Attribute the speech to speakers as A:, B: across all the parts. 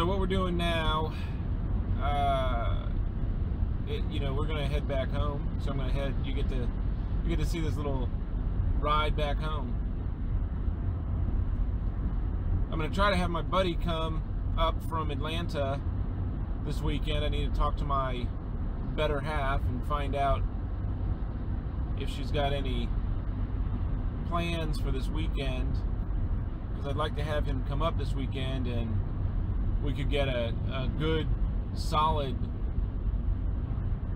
A: what we're doing now, we're gonna head back home. So I'm gonna head. You get to see this little ride back home. I'm gonna try to have my buddy come up from Atlanta this weekend. I need to talk to my better half and find out if she's got any plans for this weekend, because I'd like to have him come up this weekend and we could get a good solid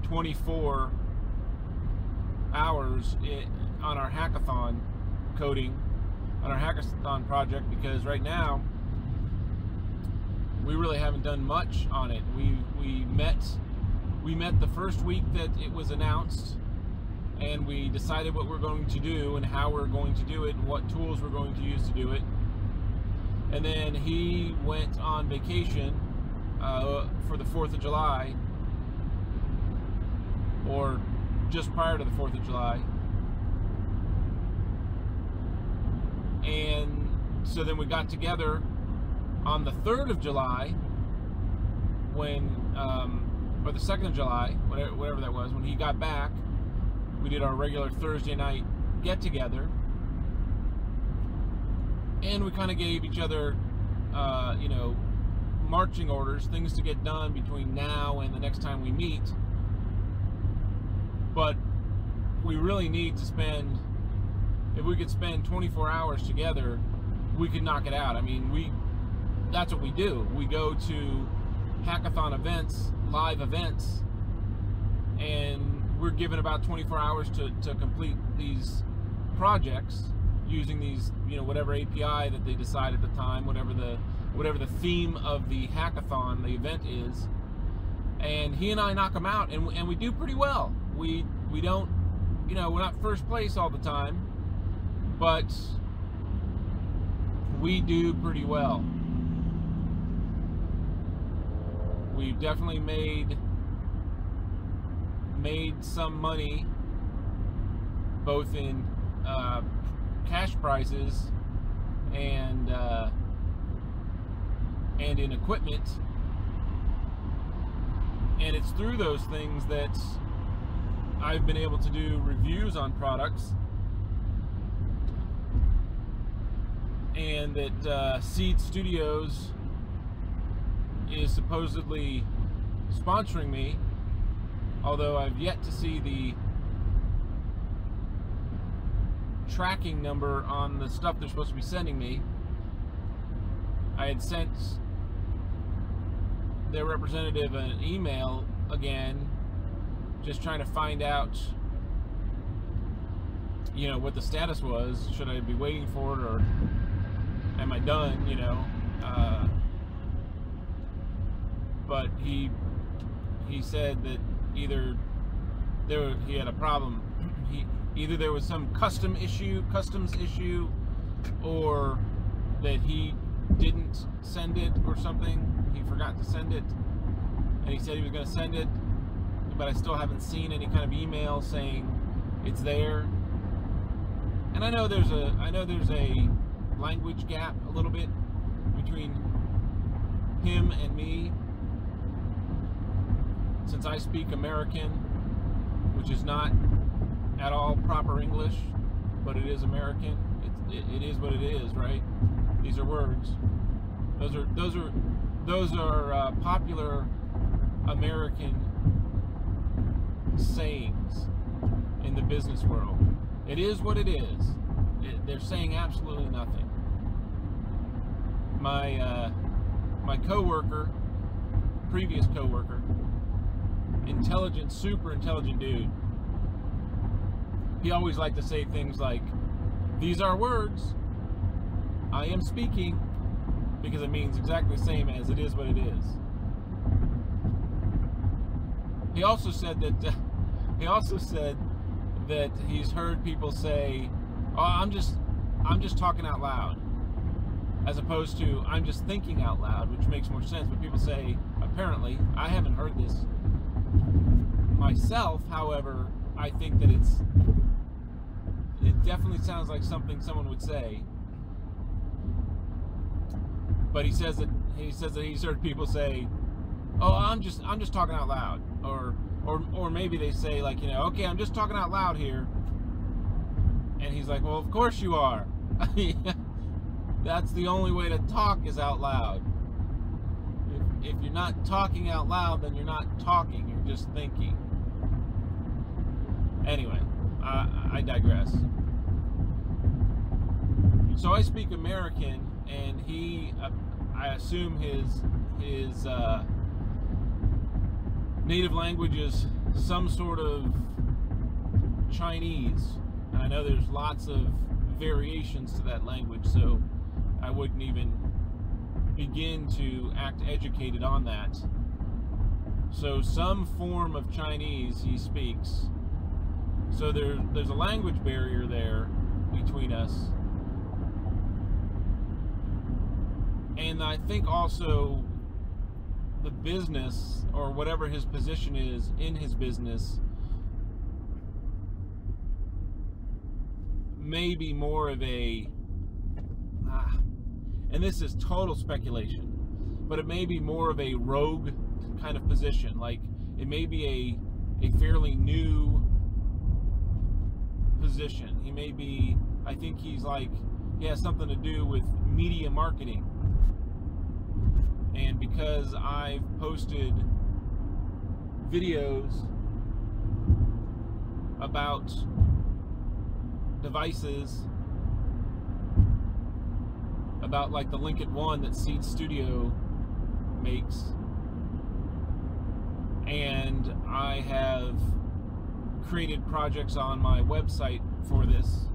A: 24 hours on our hackathon coding, on our hackathon project, because right now we really haven't done much on it. We met the first week that it was announced, and we decided what we're going to do and how we're going to do it and what tools we're going to use to do it. And then he went on vacation for the 4th of July, or just prior to the 4th of July. And so then we got together on the 3rd of July, when, or the 2nd of July, whatever that was, when he got back. We did our regular Thursday night get-together, and we kind of gave each other, marching orders, things to get done between now and the next time we meet. But we really need to spend, if we could spend 24 hours together, we could knock it out. I mean, that's what we do. We go to hackathon events, live events, and we're given about 24 hours to complete these projects using these, whatever API that they decide at the time, whatever the theme of the hackathon, the event is. And he and I knock them out, and we do pretty well. We don't, we're not first place all the time, but we do pretty well. We've definitely made some money, both in cash prizes and in equipment, and it's through those things that I've been able to do reviews on products, and that Seed Studios is supposedly sponsoring me, although I've yet to see the tracking number on the stuff they're supposed to be sending me. I had sent their representative an email again, just trying to find out, what the status was. Should I be waiting for it, or am I done, but he said that either he had a problem. Either there was some customs issue, or that he didn't send it or something. He forgot to send it, and he said he was going to send it, but I still haven't seen any kind of email saying it's there. And I know there's a language gap a little bit between him and me, since I speak American, which is not at all proper English, but it is American. It is what it is, right? These are words. Those are popular American sayings in the business world. It is what it is. They're saying absolutely nothing. My coworker, previous coworker, intelligent, super intelligent dude, he always liked to say things like, "These are words. I am speaking," because it means exactly the same as "it is what it is." He also said that he's heard people say, "Oh, I'm just talking out loud," as opposed to "I'm just thinking out loud," which makes more sense. But people say, apparently, I haven't heard this myself, however, I think that it definitely sounds like something someone would say. But he says that he's heard people say, "Oh, I'm just talking out loud," or maybe they say like, you know, "Okay, I'm just talking out loud here," and he's like, "Well, of course you are." That's the only way to talk, is out loud. If you're not talking out loud, then you're not talking. You're just thinking. Anyway, I digress. So I speak American, and he, I assume his native language is some sort of Chinese, and I know there's lots of variations to that language, so I wouldn't even begin to act educated on that. So some form of Chinese he speaks. So there's a language barrier there between us. And I think also the business, or whatever his position is in his business, may be more of a, and this is total speculation, but it may be more of a rogue kind of position. Like, it may be a fairly new position. He may be, I think he has something to do with media marketing. And because I've posted videos about devices, about like the Linkit One that Seed Studio makes, and I have created projects on my website for this,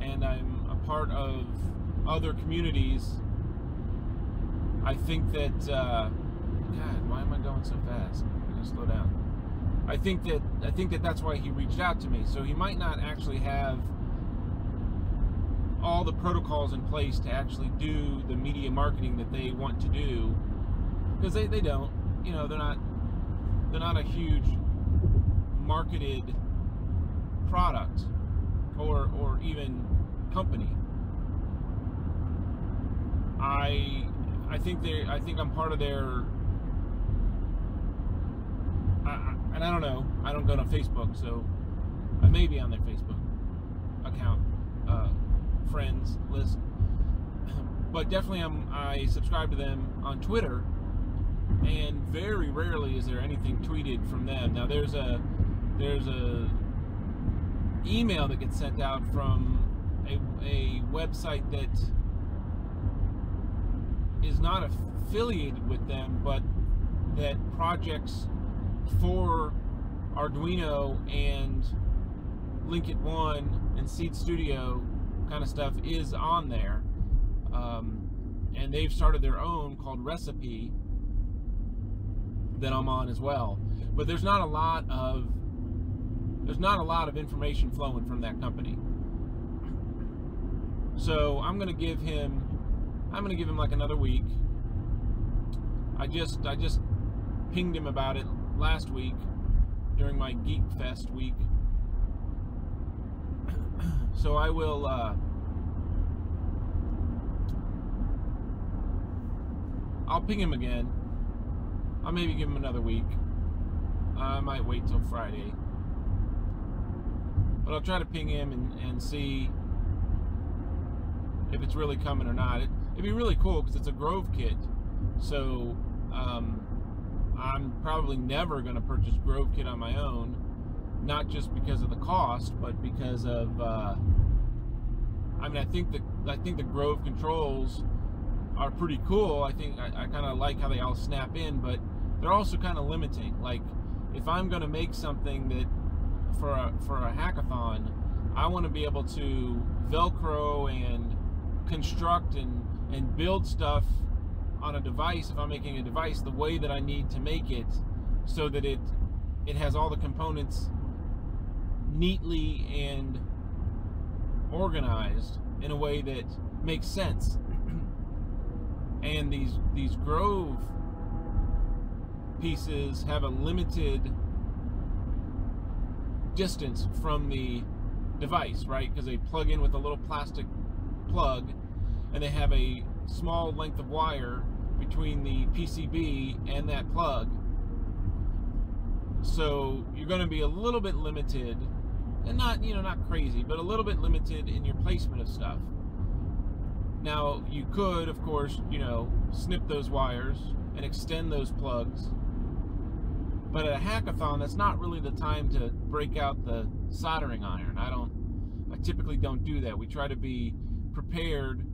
A: and I'm a part of other communities. I think that God, why am I going so fast? I'm gonna slow down. I think that that's why he reached out to me. So he might not actually have all the protocols in place to actually do the media marketing that they want to do, because they don't. You know, they're not a huge marketed product or even company. I think I'm part of their, and I don't know, I don't go to Facebook, so I may be on their Facebook account, friends list, but definitely I subscribe to them on Twitter, and very rarely is there anything tweeted from them. Now there's a email that gets sent out from a website that is not affiliated with them, but that projects for Arduino and Linkit One and Seed Studio kind of stuff is on there, and they've started their own called Recipe that I'm on as well. But there's not a lot of information flowing from that company. So I'm gonna give him like another week. I just pinged him about it last week during my Geek Fest week. So I will I'll ping him again. I'll maybe give him another week. I might wait till Friday, but I'll try to ping him and see if it's really coming or not. It'd be really cool because it's a Grove kit, so I'm probably never going to purchase Grove kit on my own, not just because of the cost, but because of I mean, I think the Grove controls are pretty cool. I think I kind of like how they all snap in, but they're also kind of limiting. Like, if I'm going to make something that for a hackathon, I want to be able to Velcro and construct and build stuff on a device, if I'm making a device, the way that I need to make it, so that it has all the components neatly and organized in a way that makes sense. And these Grove pieces have a limited distance from the device, right? Because they plug in with a little plastic plug, and they have a small length of wire between the PCB and that plug. So you're going to be a little bit limited, and not, you know, not crazy, but a little bit limited in your placement of stuff. Now, you could, of course, you know, snip those wires and extend those plugs. But at a hackathon, that's not really the time to break out the soldering iron. I typically don't do that. We try to be prepared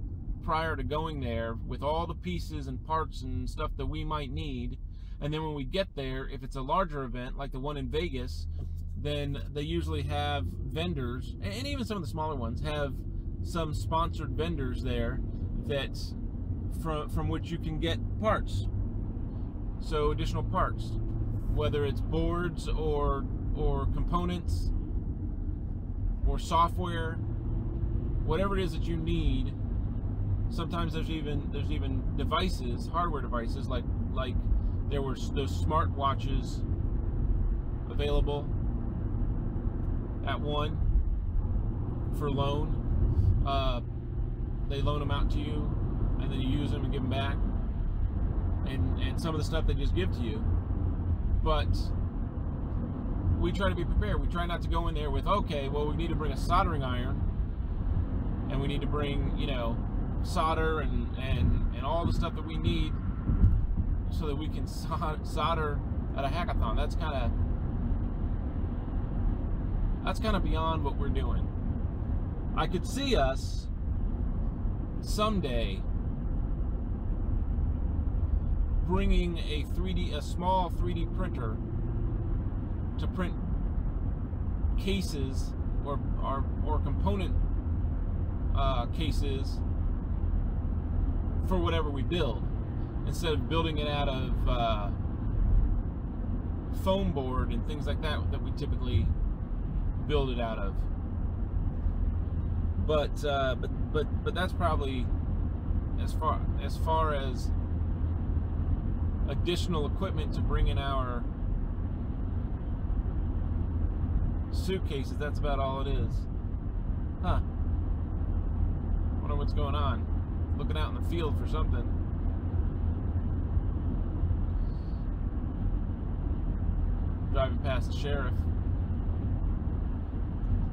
A: prior to going there with all the pieces and parts and stuff that we might need. And then when we get there, if it's a larger event like the one in Vegas, then they usually have vendors, and even some of the smaller ones have some sponsored vendors there that from which you can get parts. So additional parts, whether it's boards or components or software, whatever it is that you need. Sometimes there's even devices, hardware devices, like there were those smart watches available at one for loan. They loan them out to you, and then you use them and give them back, and some of the stuff they just give to you. But we try to be prepared. We try not to go in there with, okay, well, we need to bring a soldering iron, and we need to bring, you know, solder and all the stuff that we need so that we can solder at a hackathon. That's kind of beyond what we're doing. I could see us someday bringing a small 3D printer to print cases or component cases for whatever we build, instead of building it out of foam board and things like that we typically build it out of. But that's probably as far as additional equipment to bring in our suitcases. That's about all it is. Huh. Wonder what's going on. Looking out in the field for something. Driving past the sheriff.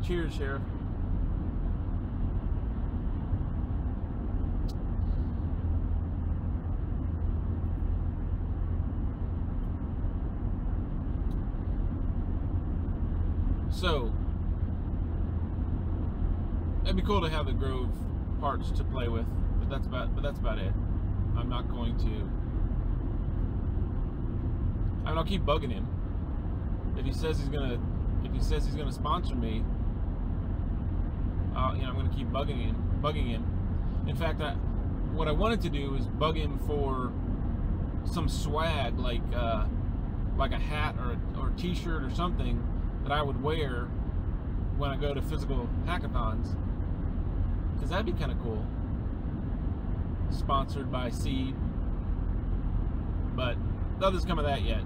A: Cheers, Sheriff. So it'd be cool to have the Grove parts to play with, but that's about it. I'm not going to. I mean, I'll keep bugging him. If he says he's gonna sponsor me, you know, I'm gonna keep bugging him. In fact, what I wanted to do is bug him for some swag, like a hat or a T-shirt or something that I would wear when I go to physical hackathons, because that'd be kind of cool. Sponsored by Seed, but nothing's come of that yet.